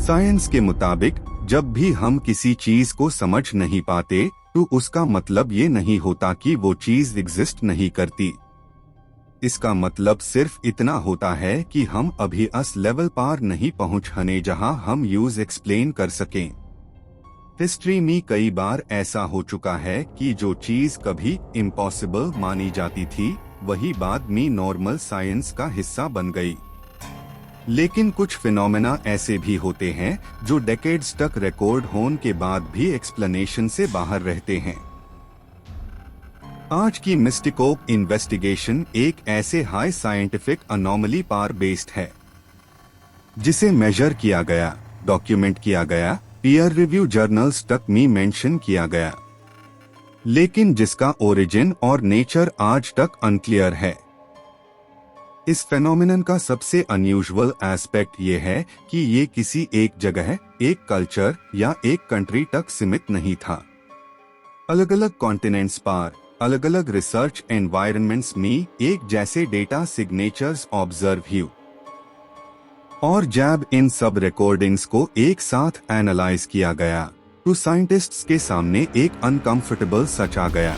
Science के मुताबिक जब भी हम किसी चीज को समझ नहीं पाते तो उसका मतलब ये नहीं होता कि वो चीज एग्जिस्ट नहीं करती। इसका मतलब सिर्फ इतना होता है कि हम अभी उस लेवल पार नहीं पहुंचे जहां हम यूज एक्सप्लेन कर सकें। हिस्ट्री में कई बार ऐसा हो चुका है कि जो चीज कभी इम्पॉसिबल मानी जाती थी वही बाद में नॉर्मल साइंस का हिस्सा बन गई। लेकिन कुछ फिनोमेना ऐसे भी होते हैं जो डेकेड्स तक रिकॉर्ड होने के बाद भी एक्सप्लेनेशन से बाहर रहते हैं। आज की मिस्टिकोप इन्वेस्टिगेशन एक ऐसे हाई साइंटिफिक अनोमली पर बेस्ड है जिसे मेजर किया गया, डॉक्यूमेंट किया गया, पीयर रिव्यू जर्नल्स तक में मेंशन किया गया, लेकिन जिसका ओरिजिन और नेचर आज तक अनक्लियर है। इस फेनोमेनन का सबसे अनयूजुअल एस्पेक्ट ये है कि ये किसी एक जगह, एक कल्चर या एक कंट्री तक सीमित नहीं था। अलग अलग कॉन्टिनेंट्स पर अलग अलग रिसर्च एनवायरनमेंट्स में एक जैसे डेटा सिग्नेचर्स ऑब्जर्व हुए और जब इन सब रिकॉर्डिंग्स को एक साथ एनालाइज किया गया तो साइंटिस्ट्स के सामने एक अनकंफर्टेबल सच आ गया।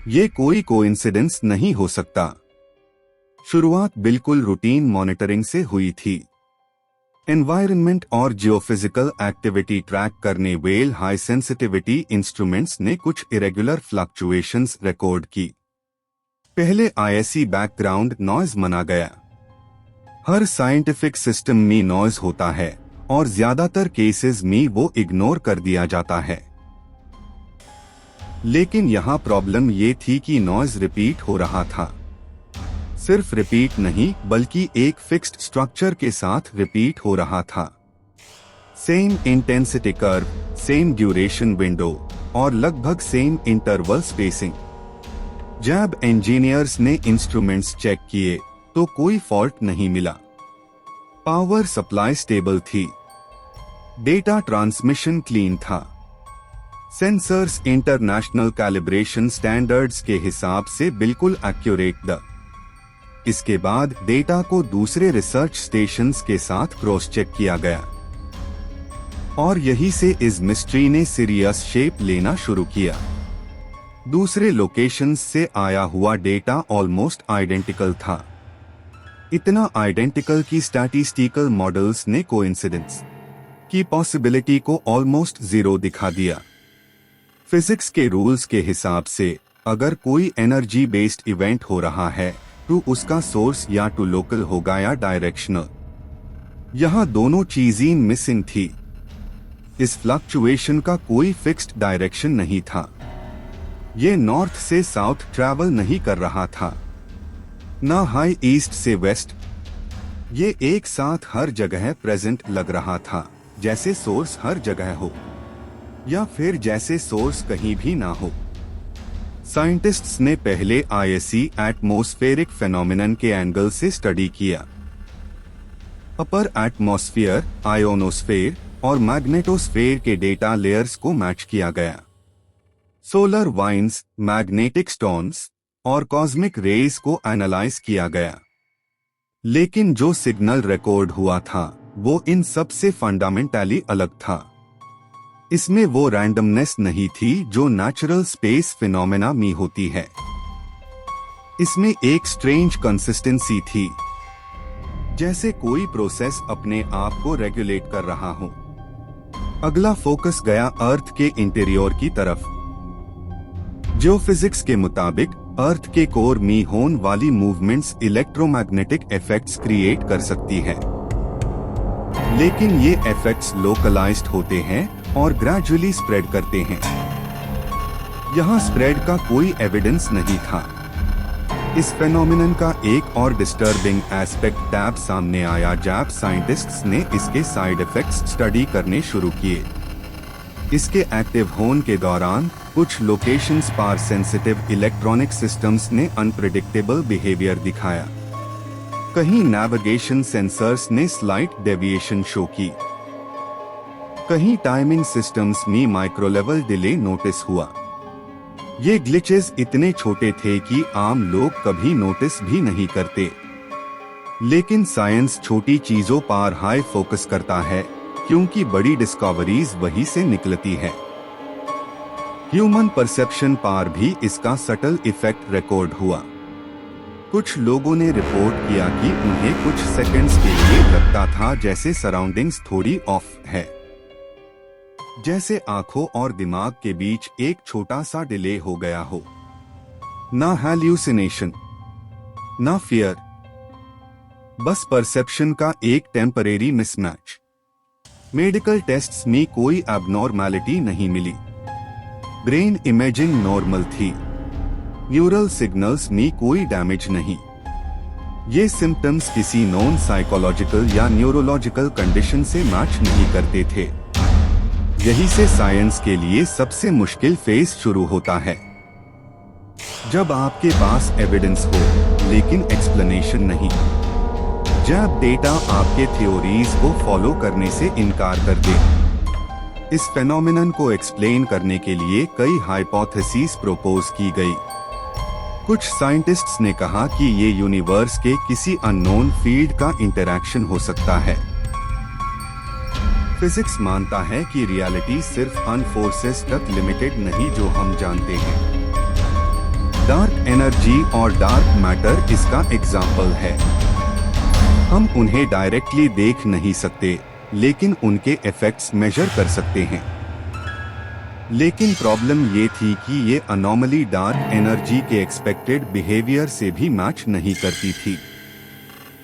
ये कोई कोइंसिडेंस नहीं हो सकता। शुरुआत बिल्कुल रूटीन मॉनिटरिंग से हुई थी। एनवायरनमेंट और जियोफिजिकल एक्टिविटी ट्रैक करने वेल हाई सेंसिटिविटी इंस्ट्रूमेंट्स ने कुछ इरेगुलर फ्लक्चुएशंस रिकॉर्ड की। पहले आईएससी बैकग्राउंड नॉइज माना गया। हर साइंटिफिक सिस्टम में नॉइज होता है और ज्यादातर केसेस में वो इग्नोर कर दिया जाता है। लेकिन यहाँ प्रॉब्लम ये थी कि नॉइज रिपीट हो रहा था। सिर्फ रिपीट नहीं बल्कि एक फिक्स्ड स्ट्रक्चर के साथ रिपीट हो रहा था। Same intensity curve, same duration window और लगभग सेम इंटरवल स्पेसिंग। जब इंजीनियर्स ने इंस्ट्रूमेंट्स चेक किए तो कोई फॉल्ट नहीं मिला। पावर सप्लाई स्टेबल थी, डेटा ट्रांसमिशन क्लीन था, सेंसर्स इंटरनेशनल कैलिब्रेशन स्टैंडर्ड्स के हिसाब से बिल्कुल एक्यूरेट द। इसके बाद डेटा को दूसरे रिसर्च स्टेशंस के साथ क्रॉस चेक किया गया और यही से इस मिस्ट्री ने सीरियस शेप लेना शुरू किया। दूसरे लोकेशंस से आया हुआ डेटा ऑलमोस्ट आइडेंटिकल था, इतना आइडेंटिकल कि स्टैटिस्टिकल मॉडल्स ने कोइंसिडेंस की पॉसिबिलिटी को ऑलमोस्ट जीरो दिखा दिया। फिजिक्स के रूल्स के हिसाब से अगर कोई एनर्जी बेस्ड इवेंट हो रहा है तो उसका सोर्स या तो लोकल होगा या डायरेक्शनल। यहाँ दोनों चीजें मिसिंग थी। इस फ्लक्चुएशन का कोई फिक्स्ड डायरेक्शन नहीं था। ये नॉर्थ से साउथ ट्रैवल नहीं कर रहा था, ना हाई ईस्ट से वेस्ट। ये एक साथ हर जगह प्रेजेंट लग रहा था, जैसे सोर्स हर जगह हो या फिर जैसे सोर्स कहीं भी ना हो। साइंटिस्ट्स ने पहले आईएससी एटमॉस्फेरिक फेनोमेनन के एंगल से स्टडी किया। अपर एटमॉस्फेयर, आयोनोस्फेयर और मैग्नेटोस्फेयर के डेटा लेयर्स को मैच किया गया। सोलर वाइंड्स, मैग्नेटिक स्टोन्स और कॉस्मिक रेज को एनालाइज किया गया। लेकिन जो सिग्नल रिकॉर्ड हुआ था वो इन सब से फंडामेंटली अलग था। इसमें वो रैंडमनेस नहीं थी जो नेचुरल स्पेस फिनोमेना में होती है। इसमें एक स्ट्रेंज कंसिस्टेंसी थी, जैसे कोई प्रोसेस अपने आप को रेगुलेट कर रहा हो। अगला फोकस गया अर्थ के इंटीरियर की तरफ। जियोफिजिक्स के मुताबिक अर्थ के कोर में होने वाली मूवमेंट्स इलेक्ट्रोमैग्नेटिक इफेक्ट्स क्रिएट कर सकती है, लेकिन ये इफेक्ट्स लोकलाइज्ड होते हैं और ग्रेजुअली स्प्रेड करते हैं। यहाँ स्प्रेड का कोई एविडेंस नहीं था। इस फेनोमेनन का एक और डिस्टर्बिंग एस्पेक्ट टैब सामने आया जब साइंटिस्ट्स ने इसके साइड इफेक्ट्स स्टडी करने शुरू किए। इसके एक्टिव होने के दौरान कुछ लोकेशंस पर सेंसिटिव इलेक्ट्रॉनिक सिस्टम्स ने अनप्रेडिक्टेबल बिहेवियर दिखाया। कहीं नेविगेशन सेंसर्स ने स्लाइट डेविएशन शो की, कहीं टाइमिंग सिस्टम्स में माइक्रो लेवल डिले नोटिस हुआ। ये ग्लिचेस इतने छोटे थे कि आम लोग कभी नोटिस भी नहीं करते। लेकिन साइंस छोटी चीजों पर हाई फोकस करता है क्योंकि बड़ी डिस्कवरीज वहीं से निकलती है। ह्यूमन परसेप्शन पर भी इसका सटल इफेक्ट रिकॉर्ड हुआ। कुछ लोगों ने रिपोर्ट किया कि उन्हें कुछ सेकंड्स के लिए लगता था जैसे सराउंडिंग्स थोड़ी ऑफ है, जैसे आंखों और दिमाग के बीच एक छोटा सा डिले हो गया हो। ना हैल्यूसिनेशन, ना फियर, बस परसेप्शन का एक टेम्परेरी मिसमैच। मेडिकल टेस्ट्स में कोई एबनॉर्मैलिटी नहीं मिली। ब्रेन इमेजिंग नॉर्मल थी। न्यूरल सिग्नल्स में कोई डैमेज नहीं। ये सिम्टम्स किसी नॉन साइकोलॉजिकल या न्यूरोलॉजिकल कंडीशन से मैच नहीं करते थे। यही से साइंस के लिए सबसे मुश्किल फेज शुरू होता है, जब आपके पास एविडेंस हो लेकिन एक्सप्लेनेशन नहीं। जब डेटा आपके थ्योरीज को फॉलो करने से इनकार कर दे। इस फेनोमेनन को एक्सप्लेन करने के लिए कई हाइपोथेसिस प्रपोज की गई। कुछ साइंटिस्ट्स ने कहा कि ये यूनिवर्स के किसी अननोन फील्ड का इंटरैक्शन हो सकता है। फिजिक्स मानता है कि रियलिटी सिर्फ अनफोर्सेस तक लिमिटेड नहीं जो हम जानते हैं। डार्क एनर्जी और डार्क मैटर इसका एग्जाम्पल है। हम उन्हें डायरेक्टली देख नहीं सकते, लेकिन उनके इफेक्ट्स मेजर कर सकते हैं। लेकिन प्रॉब्लम ये थी कि ये अनोमली डार्क एनर्जी के एक्सपेक्टेड बिहेवियर से भी मैच नहीं करती थी।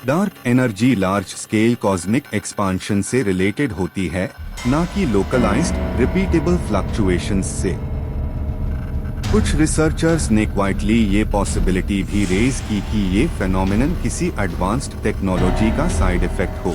Dark energy large scale cosmic expansion से रिलेटेड होती है, ना कि लोकलाइज्ड रिपीटेबल फ्लक्चुएशंस से। कुछ रिसर्चर्स ने क्वाइटली ये पॉसिबिलिटी भी रेज की कि ये फेनोमेनन किसी एडवांस्ड टेक्नोलॉजी का साइड इफेक्ट हो।